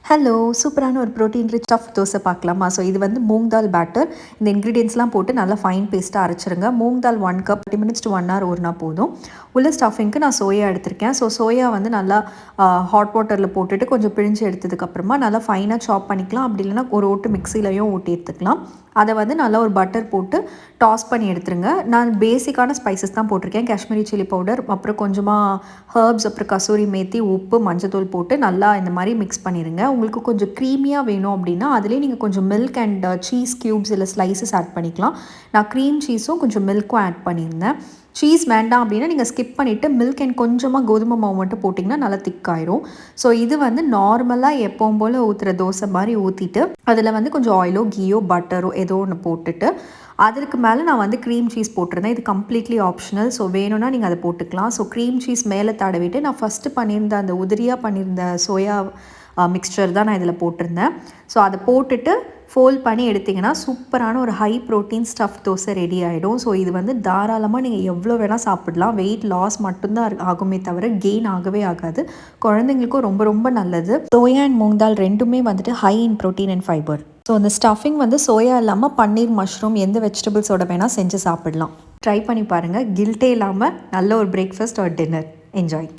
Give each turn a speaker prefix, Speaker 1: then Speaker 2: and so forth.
Speaker 1: Hello! சூப்பரான ஒரு protein rich of dosa பார்க்கலாமா? ஸோ இது வந்து மூங் தால் பேட்டர். இந்த இன்க்ரீடியன்ட்ஸ்லாம் போட்டு நல்லா ஃபைன் பேஸ்ட்டாக அரைச்சிருங்க. மூங் தால் 1 கப் 30 மினிட்ஸ் to 1 ஹவர் ஊறினா போதும். உள்ள ஸ்டஃபிங்க்கு நான் சோயா எடுத்திருக்கேன். ஸோ சோயா வந்து நல்லா ஹாட் வாட்டரில் போட்டுட்டு கொஞ்சம் பிழிஞ்சு எடுத்ததுக்கப்புறமா நல்லா ஃபைனாக சாப் பண்ணிக்கலாம். அப்படி இல்லைனா ஒரு ஓட்டு மிக்சிலையும் ஓட்டி எடுத்துக்கலாம். அதை வந்து நல்லா ஒரு பட்டர் போட்டு டாஸ் பண்ணி எடுத்துருங்க. நான் பேசிக்கான ஸ்பைசஸ் தான் போட்டிருக்கேன். காஷ்மீரி சில்லி பவுடர், அப்புறம் கொஞ்சமாக ஹர்ப்ஸ், அப்புறம் கசூரி மேத்தி, உப்பு, மஞ்சத்தூள் போட்டு நல்லா இந்த மாதிரி மிக்ஸ் பண்ணிடுங்க. உங்களுக்கு கொஞ்சம் க்ரீமியாக வேணும் அப்படின்னா அதிலே நீங்கள் கொஞ்சம் மில்க் அண்ட் சீஸ் க்யூப்ஸ் இல்லை ஸ்லைசஸ் ஆட் பண்ணிக்கலாம். நான் க்ரீம் சீஸும் கொஞ்சம் மில்க்கும் ஆட் பண்ணியிருந்தேன். சீஸ் வேண்டாம் அப்படின்னா நீங்கள் ஸ்கிப் பண்ணிவிட்டு மில்க் அண்ட் கொஞ்சமாக கோதுமை மாவு மட்டும் போட்டிங்கன்னா நல்லா திக்காயிரும். ஸோ இது வந்து நார்மலாக எப்பவும் போல் ஊற்றுற தோசை மாதிரி ஊற்றிட்டு அதில் வந்து கொஞ்சம் ஆயிலோ கீயோ பட்டரோ ஏதோ ஒன்று போட்டுட்டு அதற்கு மேலே நான் வந்து க்ரீம் சீஸ் போட்டிருந்தேன். இது கம்ப்ளீட்லி ஆப்ஷனல். ஸோ வேணும்னா நீங்கள் அதை போட்டுக்கலாம். ஸோ க்ரீம் சீஸ் மேலே தடவிட்டு நான் ஃபஸ்ட்டு பண்ணியிருந்த அந்த உதிரியாக பண்ணியிருந்த சோயா மிக்ஸ்சர் தான் நான் இதில் போட்டிருந்தேன். ஸோ அதை போட்டுட்டு ஃபோல்ட் பண்ணி எடுத்திங்கன்னா சூப்பரான ஒரு high protein stuff dosa ready ஆகிடும். ஸோ இது வந்து தாராளமாக நீங்கள் எவ்வளோ வேணால் சாப்பிடலாம். வெயிட் லாஸ் மட்டும்தான் ஆகுமே தவிர கெயின் ஆகவே ஆகாது. குழந்தைங்களுக்கும் ரொம்ப ரொம்ப நல்லது. சோயா அண்ட் மூங் தால் ரெண்டுமே வந்துட்டு high in protein and fibre. So அந்த ஸ்டஃபிங் வந்து சோயா இல்லாமல் பன்னீர், மஷ்ரூம் எந்த வெஜிடபிள்ஸோட வேணால் செஞ்சு சாப்பிடலாம். ட்ரை பண்ணி பாருங்கள். கில்ட்டே இல்லாமல் நல்ல ஒரு பிரேக்ஃபாஸ்ட் ஆர் டின்னர். என்ஜாய்.